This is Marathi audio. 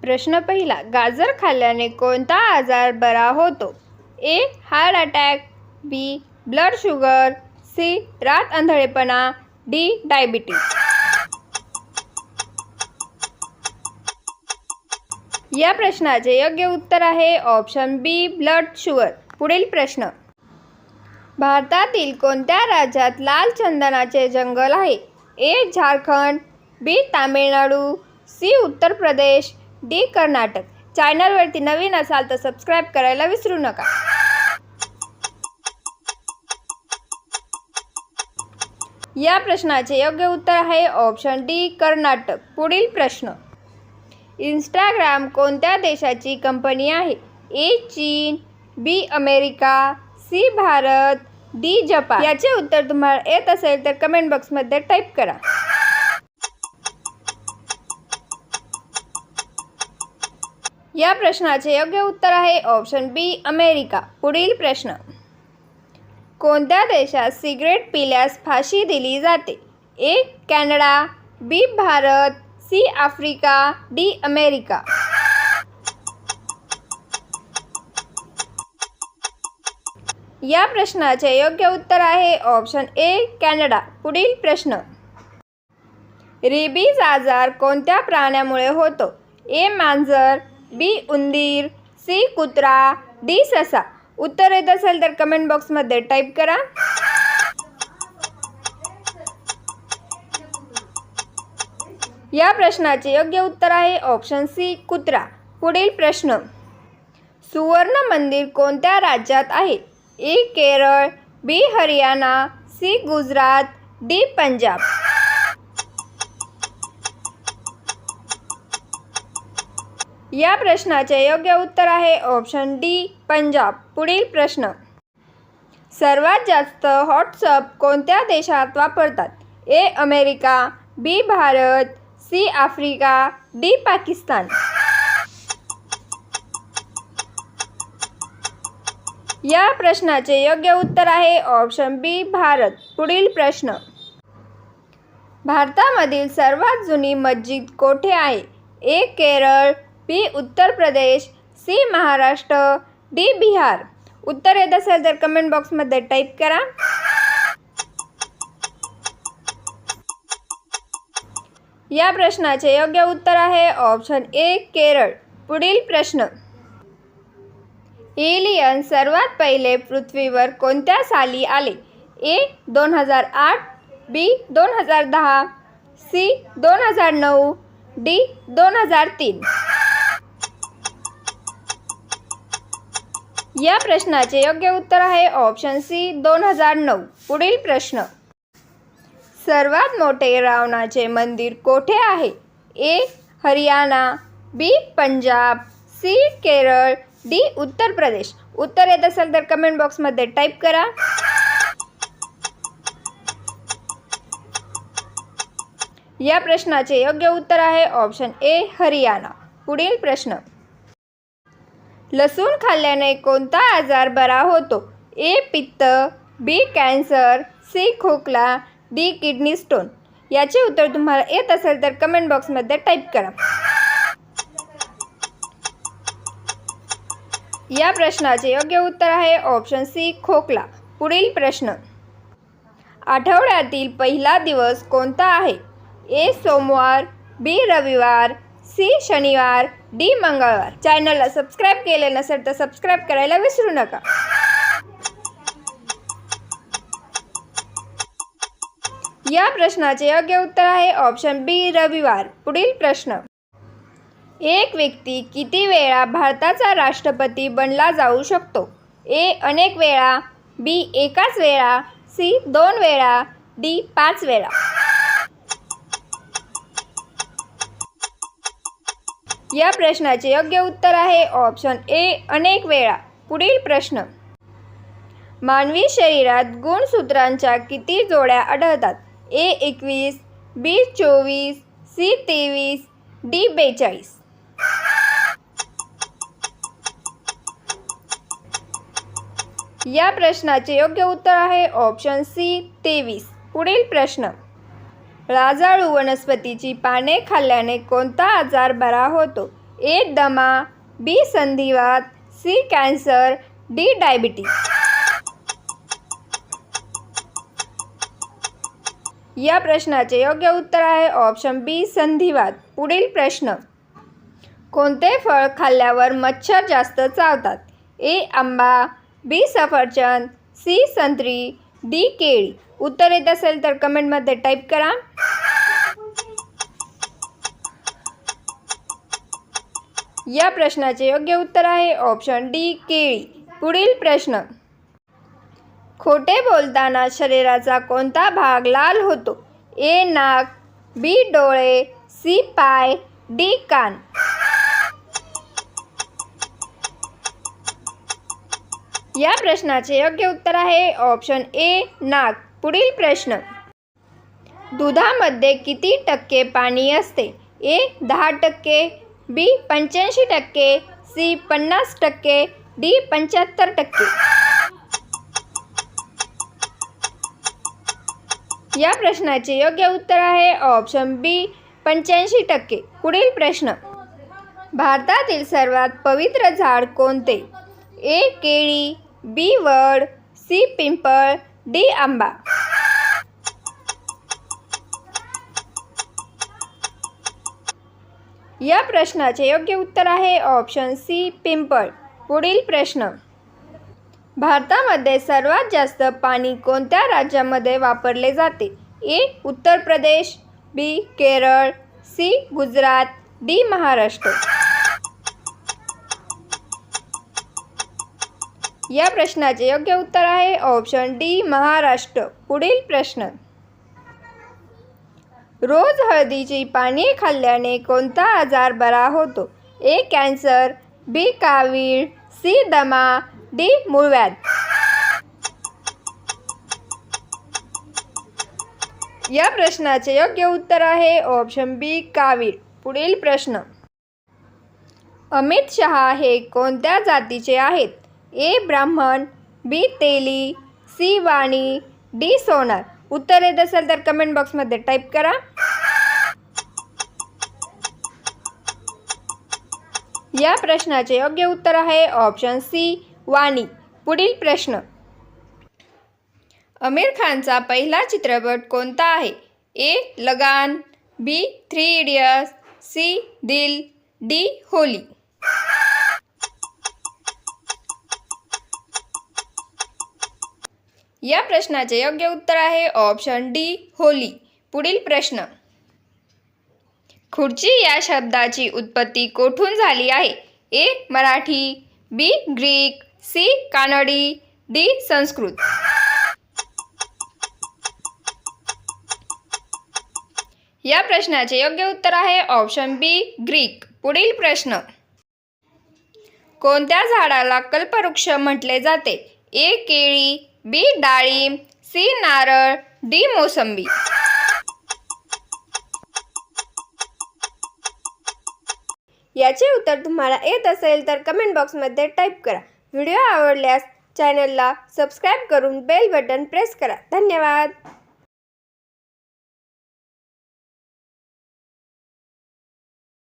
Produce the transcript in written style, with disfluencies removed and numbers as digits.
प्रश्न पहिला, गाजर खाल्ल्याने कोणता आजार बरा होतो? A. Heart attack, B. Blood sugar, C. रात आंधळेपणा, डी. डायबिटीज. या प्रश्नाचे योग्य उत्तर आहे ऑप्शन बी. Blood sugar. पुढील प्रश्न, भारतातील कोणत्या राज्यात लाल चंदनाचे जंगल आहे? ए. झारखंड, बी. तामिळनाडू, सी. उत्तर प्रदेश, डी. कर्नाटक. चॅनलवरती नवीन असाल तर सबस्क्राईब करायला विसरू नका. या प्रश्नाचे योग्य उत्तर आहे ऑप्शन डी. कर्नाटक. पुढील प्रश्न, इंस्टाग्राम कोणत्या देशाची कंपनी आहे? ए. चीन, B. America, C. Bharat, D. Japan. याचे उत्तर तुम्हाला येत असेल तर कमेंट बॉक्समध्ये टाईप करा. या प्रश्नाचे योग्य उत्तर आहे ऑप्शन बी. अमेरिका. पुढील प्रश्न, कोणत्या देशात सिगरेट पिल्यास फाशी दिली जाते? A. Canada, B. Bharat, C. Africa, D. America. या प्रश्नाचे योग्य उत्तर आहे ऑप्शन ए. कॅनडा. पुढील प्रश्न, रेबीज आजार कोणत्या प्राण्यामुळे होतो? ए. मांजर, बी. उंदीर, सी. कुत्रा, डी. ससा. उत्तर येत असेल तर कमेंट बॉक्समध्ये टाईप करा. या प्रश्नाचे योग्य उत्तर आहे ऑप्शन सी. कुत्रा. पुढील प्रश्न, सुवर्ण मंदिर कोणत्या राज्यात आहे? ए. केरळ, बी. हरियाणा, सी. गुजरात, डी. पंजाब. या प्रश्नाचे योग्य उत्तर आहे ऑप्शन डी. पंजाब. पुढील प्रश्न, सर्वात जास्त व्हॉट्सअप कोणत्या देशात वापरतात? A. America, B. Bharat, C. Africa, D. Pakistan. या प्रश्नाचे योग्य उत्तर आहे ऑप्शन बी. भारत. पुढील प्रश्न, भारतामधील सर्वात जुनी मस्जिद कोठे आहे? ए. केरळ, बी. उत्तर प्रदेश, सी. महाराष्ट्र, डी. बिहार. उत्तर येत असेल तर कमेंट बॉक्समध्ये टाईप करा. या प्रश्नाचे योग्य उत्तर आहे ऑप्शन ए. केरळ. पुढील प्रश्न, एलियन सर्वात पहिले पृथ्वीवर कोणत्या साली आले? ए. 2008, बी. 2010, सी. 2009, डी. 2003. या प्रश्नाचे योग्य उत्तर आहे ऑप्शन सी. 2009. पुढील प्रश्न, सर्वात मोठे रावणाचे मंदिर कोठे आहे? ए. हरियाणा, बी. पंजाब, सी. केरळ, डी. उत्तर प्रदेश. उत्तर येत असेल तर कमेंट बॉक्समध्ये टाईप करा. या प्रश्नाचे योग्य उत्तर आहे ऑप्शन ए. हरियाणा. पुढील प्रश्न, लसूण खाल्ल्याने कोणता आजार बरा होतो? ए. पित्त, बी. Cancer, C. खोकला, डी. Kidney stone. याचे उत्तर तुम्हाला येत असेल तर कमेंट बॉक्समध्ये टाईप करा. या प्रश्नाचे योग्य उत्तर आहे ऑप्शन सी. खोकला. पुढील प्रश्न, आठवड्यातील पहिला दिवस कोणता आहे? ए. सोमवार, बी. रविवार, सी. शनिवार, डी. मंगळवार. चॅनलला सबस्क्राईब केले नसेल तर सबस्क्राईब करायला विसरू नका. या प्रश्नाचे योग्य उत्तर आहे ऑप्शन बी. रविवार. पुढील प्रश्न, एक व्यक्ती किती वेळा भारताचा राष्ट्रपती बनला जाऊ शकतो? ए. अनेक वेळा, बी. एकाच वेळा, सी. 2 वेळा, डी. 5 वेळा. या प्रश्नाचे योग्य उत्तर आहे ऑप्शन ए. अनेक वेळा. पुढील प्रश्न, मानवी शरीरात गुणसूत्रांच्या किती जोड्या आढळतात? ए. 21, बी. 24, सी. 23, डी. 42. या प्रश्नाचे योग्य उत्तर आहे ऑप्शन सी. 23. पुढील प्रश्न, राजाळू वनस्पतीची पाने खाल्ल्याने कोणता आजार बरा होतो? ए दमा, बी संधिवात, सी कॅन्सर, डी डायबिटीज. या प्रश्नाचे योग्य उत्तर आहे ऑप्शन बी संधिवात. पुढील प्रश्न. कोणते फळ खाल्ल्यावर मच्छर जास्त चावतात? ए आंबा, बी सफरचंद, सी संत्री, डी केळी. उत्तर येत असेल तर कमेंटमध्ये टाईप करा. या प्रश्नाचे योग्य उत्तर आहे ऑप्शन डी केळी. पुढील प्रश्न. खोटे बोलताना शरीराचा कोणता भाग लाल होतो? ए नाक, बी डोळे, सी पाय, डी कान. या प्रश्नाचे योग्य उत्तर आहे ऑप्शन ए नाक. पुढील प्रश्न. दुधामध्ये किती टक्के पाणी असते? ए 10%, बी 85%, सी 50%, डी 75%. या प्रश्नाचे योग्य उत्तर आहे ऑप्शन बी 85%. पुढील प्रश्न. भारतातील सर्वात पवित्र झाड कोणते? ए केळी, बी वड, सी पिंपळ, डी आंबा. या प्रश्नाचे योग्य उत्तर आहे ऑप्शन सी पिंपळ. पुढील प्रश्न. भारतामध्ये सर्वात जास्त पाणी कोणत्या राज्यामध्ये वापरले जाते? ए उत्तर प्रदेश, बी केरळ, सी गुजरात, डी महाराष्ट्र. या प्रश्नाचे योग्य उत्तर आहे ऑप्शन डी महाराष्ट्र. पुढील प्रश्न. रोज हळदीची पाने खाल्ल्याने कोणता आजार बरा होतो? ए कॅन्सर, बी कावीळ, सी दमा, डी मूळव्याध. या प्रश्नाचे योग्य उत्तर आहे ऑप्शन बी कावीळ. पुढील प्रश्न. अमित शहा हे कोणत्या जातीचे आहेत? ए ब्राह्मण, बी तेली, सी वाणी, डी सोनार. उत्तर येत असेल तर कमेंट बॉक्समध्ये टाईप करा. या प्रश्नाचे योग्य उत्तर आहे ऑप्शन सी वाणी. पुढील प्रश्न. आमिर खानचा पहिला चित्रपट कोणता आहे? ए लगान, बी 3 इडियट्स, सी दिल, डी होली. या प्रश्नाचे योग्य उत्तर आहे ऑप्शन डी होली. पुढील प्रश्न. खुर्ची या शब्दाची उत्पत्ती कोठून झाली आहे? ए मराठी, बी ग्रीक, सी कानडी, डी संस्कृत. या प्रश्नाचे योग्य उत्तर आहे ऑप्शन बी ग्रीक. पुढील प्रश्न. कोणत्या झाडाला कल्पवृक्ष म्हटले जाते? ए केळी, बी डाळिंब, सी नारळ, डी मोसंबी. याचे उत्तर तुम्हाला येत असेल तर कमेंट बॉक्समध्ये टाईप करा. व्हिडिओ आवडल्यास चॅनलला सबस्क्राईब करून बेल बटन प्रेस करा. धन्यवाद.